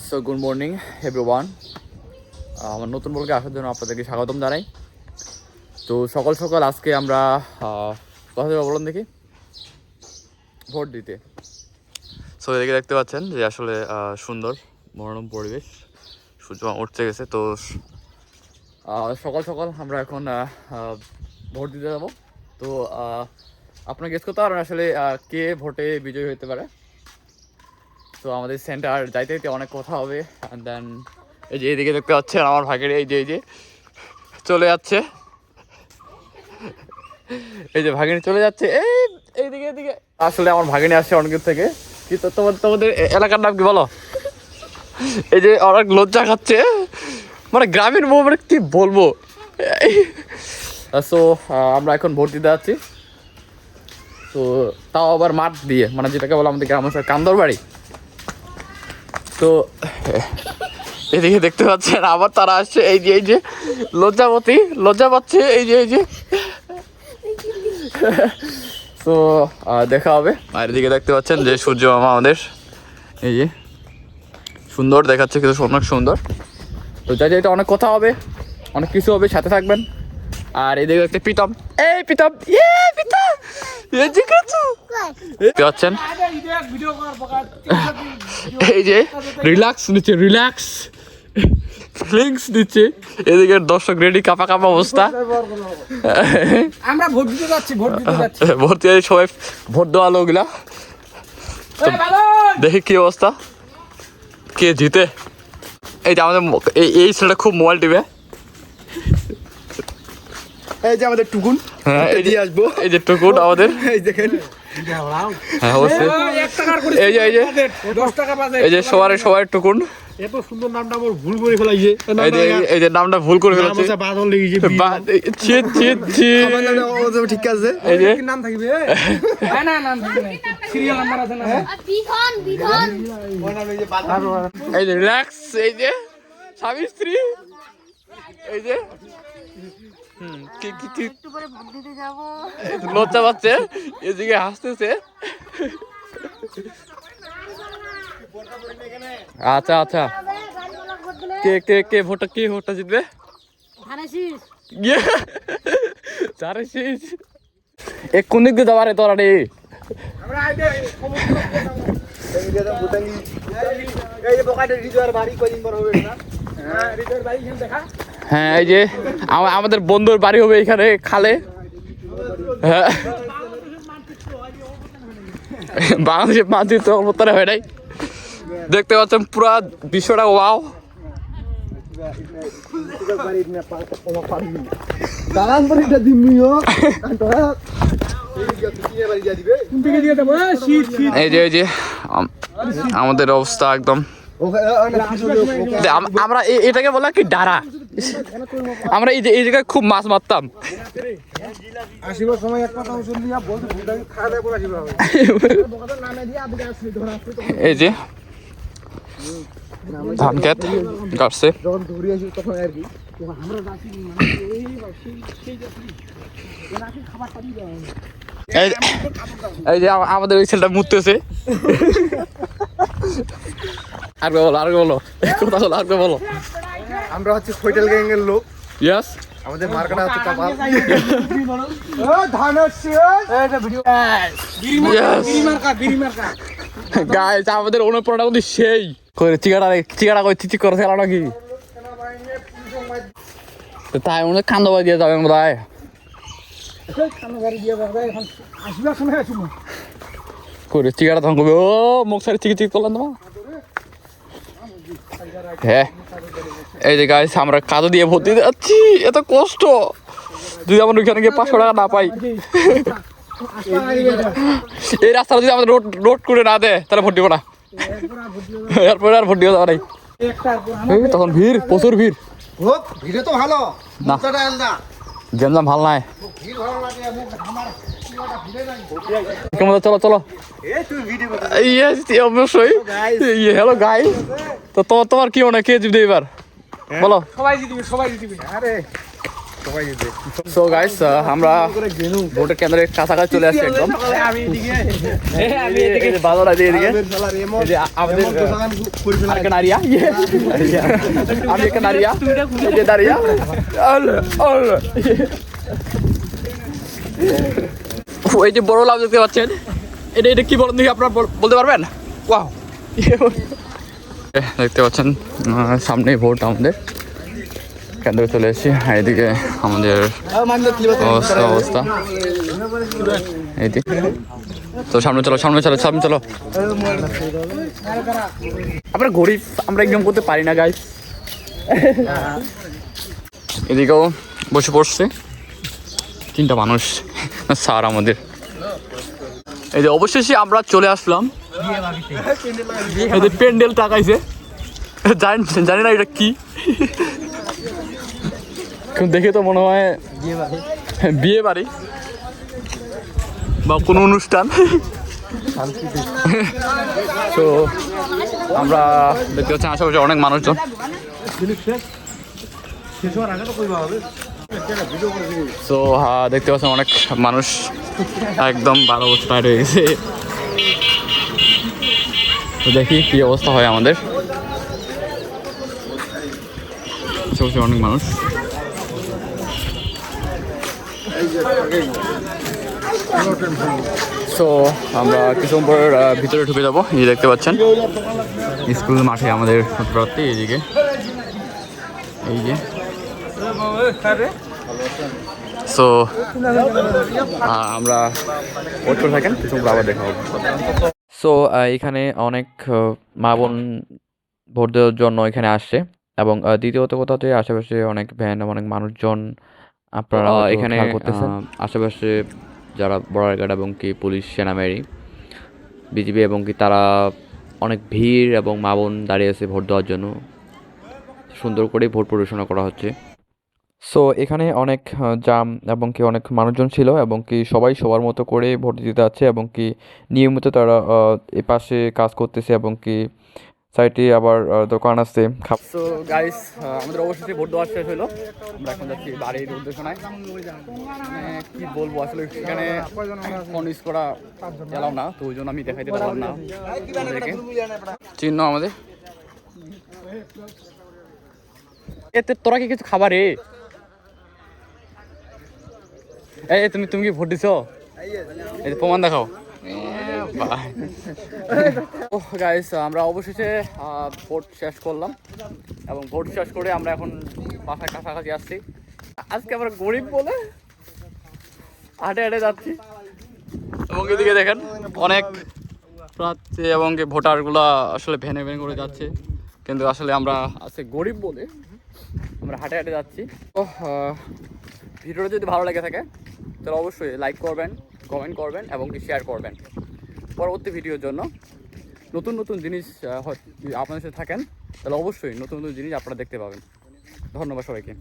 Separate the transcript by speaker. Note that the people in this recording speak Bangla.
Speaker 1: সো গুড মর্নিং এভরিওয়ান, আমার নতুন ব্লগে আসার জন্য আপনাদেরকে স্বাগতম জানাই। তো সকাল সকাল আজকে আমরা কথা দেবো বলুন দেখি, ভোট দিতে। সো এদিকে দেখতে পাচ্ছেন যে আসলে সুন্দর মনোরম পরিবেশ, সূর্য উঠতে গেছে। তো সকাল সকাল আমরা এখন ভোট দিতে যাবো। তো আপনার গেস করতে পারেন আসলে কে ভোটে বিজয়ী হতে পারে। তো আমাদের সেন্টার যাইতে যেতে অনেক কথা হবে। অ্যান্ড দেন এই যে এইদিকে দেখতে পাচ্ছেন আমার ভাগের এই যে চলে যাচ্ছে, এই যে ভাগিনী চলে যাচ্ছে এইদিকে এদিকে। আসলে আমার ভাগিনী আসছে অনেকের থেকে। কি তোমাদের এলাকার নাম কি বলো? এই যে অনেক লজ্জা খাচ্ছে, মানে গ্রামের বউ, মানে কি বলবো। সো আমরা এখন ভোট দিতে যাচ্ছি। তো তাও আবার মাঠ দিয়ে, মানে যেটাকে বলো আমাদের গ্রাম অঞ্চল কান্দর বাড়ি। তো এদিকে দেখতে পাচ্ছেন আবার তারা আসছে, এই যে লজ্জা পাচ্ছে, এই যে তো দেখা হবে। আর এদিকে দেখতে পাচ্ছেন যে সূর্য মামা আমাদের এই যে সুন্দর দেখাচ্ছে, কিন্তু অনেক সুন্দর। তো যাই এটা অনেক কথা হবে, অনেক কিছু হবে, সাথে থাকবেন। আর এদিকে দেখতে প্রীতম, পাচ্ছেন এই যে রিল্যাক্স দিচ্ছে। এদিকে দর্শক রেডি, কাপা অবস্থা।
Speaker 2: আমরা ভোট দিতে যাচ্ছি
Speaker 1: সবাই ভোট দেওয়া লোকগুলা। দেখি কি অবস্থা, কে জিতে। এই যে আমাদের এই ছেলেটা খুব মোবাইল টিপে।
Speaker 2: এই যে আমাদের টুকুন,
Speaker 1: হ্যাঁ
Speaker 2: এদিকে আসবো।
Speaker 1: এই যে টুকুন আমাদের,
Speaker 2: এই দেখেন,
Speaker 1: হ্যাঁ অবশ্যই। এই যে সবার টুকুন।
Speaker 2: এত সুন্দর নামটা আমার ভুল করে ফেলাইছে।
Speaker 1: এই যে নামটা ভুল করে ফেলেছে।
Speaker 2: ঠিক আছে,
Speaker 1: এই যে
Speaker 2: নাম থাকবে, না নাম থাকবে, সিরিয়াল নাম্বার আছে না। বিধন
Speaker 1: এই যে রিল্যাক্স, এই যে স্বামী স্ত্রী, এই যে লজ্জা পাচ্ছে, এদিকে হাসতেছে। আচ্ছা কে ভোটটা জিতবে? কোন দিক দিয়ে যাবার তোরা রে? হ্যাঁ এই যে আমাদের বন্ধুর বাড়ি হবে এখানে খালে। হ্যাঁ বাংলাদেশের মানচিত্র অবতারে হয় নাই। দেখতে পাচ্ছেন পুরা বিশ্বটা ওয়াও। এই যে আমাদের অবস্থা একদম। আমরা এটাকে বলা কি ডারা। আমরা এই জায়গায় খুব মাছ মারতাম। এই যে ধান খেত কাটছে। এই যে আমাদের ওই ছেলেটা মুততেছে। আর বলো কথা বলো।
Speaker 2: আমরা হচ্ছে হোটেল গ্যাং এর লোক।
Speaker 1: ইয়েস,
Speaker 2: আমাদের মার্কাটা হচ্ছে কাপাল।
Speaker 1: গাইস আমাদের অনুপ্রেরণা কিন্তু সেই করে চিকাটা করে চিচি করে খেলা নাকি তাই মনে কান্দবা দিয়ে যাবে মনে হয়। করে চিকাটা তখন করবে, ও মুখ সারি চিকি করলাম তোমার। হ্যাঁ এই যে গাইস আমরা কাদো দিয়ে ভর্তি যাচ্ছি, এত কষ্ট। যদি আমরা ওইখানে গিয়ে 500 টাকা না পাই, এই রাস্তাটা যদি আমাদের রোড করে না দেয় তাহলে ভোট দিব না। এরপরে আর ভোট দিব যাওয়া নাই। তখন ভিড়, প্রচুর ভিড়।
Speaker 2: ভিড়ে তো ভালো
Speaker 1: না, গেমজাম ভাল নাই। চলো অবশ্যই। হ্যালো গাইস, তো তোমার কি মনে হয় কে জিতবে এবার বলো?
Speaker 2: সবাই জিতবে। আরে
Speaker 1: সো গাইস আমরা ভোটের কেন্দ্রের কাছাকাছি চলে আসছি একদম। এই যে বাদল আছে এদিকে, এই যে আমাদের আরেকটা নারিয়া, আমি একটা নারিয়া, এই যে নারিয়া। এই যে বড় লাভ দেখতে পাচ্ছেন, এটা কি বলেন দেখি, আপনারা বলতে পারবেন? ওয়াও, দেখতে পাচ্ছেন সামনে ভোট আমাদের কেন্দ্রে চলে এসেছি। এদিকে আমাদের অবস্থা এইদিকে। তো সামনে চলো, সামনে চলো, সামনে চলো। আমরা গরিব, আমরা একদম করতে পারি না গাইস। এদিকেও বসে পড়ছে 3টা মানুষ স্যার আমাদের। এই যে অবশেষে আমরা চলে আসলাম, এই যে প্যান্ডেল টাকাইছে, জানি না এটা কি, দেখে তো মনে হয় বিয়ে বাড়ি বা কোনো অনুষ্ঠান। তো আমরা দেখতে পাচ্ছি আশেপাশে অনেক মানুষজন। তো দেখতে পাচ্ছেন অনেক মানুষ একদম 12 বছর টায়ার্ড হয়ে গেছে। তো দেখি কি অবস্থা হয় আমাদের। আশেপাশে অনেক মানুষ। সো আমরা কিছুক্ষণ পর ভিতরে ঢুকে যাবো। এই দেখতে পাচ্ছেন স্কুল মাঠে আমাদের প্রার্থী, এইদিকে এই যে। সো আমরা ওয়েট করে থাকেন, কিছুক্ষণ পর আবার দেখা হবে। সো এখানে অনেক মা বোন ভোট দেওয়ার জন্য এখানে আসছে, এবং দ্বিতীয়ত কথা হচ্ছে আশেপাশে অনেক ভ্যান, অনেক মানুষজন আপনারা এখানে করতেছেন। আশেপাশে যারা বর্ডার গার্ড এবং কি পুলিশ, সেনাবাহিনী, বিজিবি এবং কি তারা অনেক ভিড়, এবং মা বোন দাঁড়িয়ে আছে ভোট দেওয়ার জন্য। সুন্দর করে ভোট পরিচালনা করা হচ্ছে। সো এখানে অনেক জাম এবং কি অনেক মানুষজন ছিল, এবং কি সবাই সবার মতো করে ভোট দিতে যাচ্ছে, এবং কি নিয়মিত তারা এ পাশে কাজ করতেছে, এবং কি সাইডে আবার দোকান আছে। সো গাইস আমাদের অবশেষে ভোট দেওয়া শেষ হলো। আমরা এখন যাচ্ছি বাড়ির উদ্দেশ্যনায়। মানে কি বলবো, আসলে এখানে ফোন ইউজ করা এলাও না, তো ওই জন্য আমি দেখাইতে পারলাম না আমাদেরকে। চিহ্ন আমাদের এতে, তোরা কি কিছু খাবার রে? এই তুমি কি ভোট দিছো? এই প্রমাণ দেখাও। গাইস আমরা অবশেষে ভোট শেষ করলাম, এবং ভোট শেষ করে আমরা এখন বাসার কাছাকাছি আসছি। আজকে আমরা গরিব বলে হাঁটে হাঁটে যাচ্ছি, এবং এদিকে দেখেন অনেক প্রার্থী এবং ভোটারগুলা আসলে ভ্যানে ভ্যানে করে যাচ্ছে, কিন্তু আসলে আমরা আজকে গরিব বলে আমরা হাঁটে হাঁটে যাচ্ছি। তো ভিডিওটা যদি ভালো লেগে থাকে তাহলে অবশ্যই লাইক করবেন, কমেন্ট করবেন, এবং কি শেয়ার করবেন। পরবর্তী ভিডিওর জন্য নতুন নতুন জিনিস আপনাদের সাথে থাকেন, তাহলে অবশ্যই নতুন নতুন জিনিস আপনারা দেখতে পাবেন। ধন্যবাদ সবাইকে।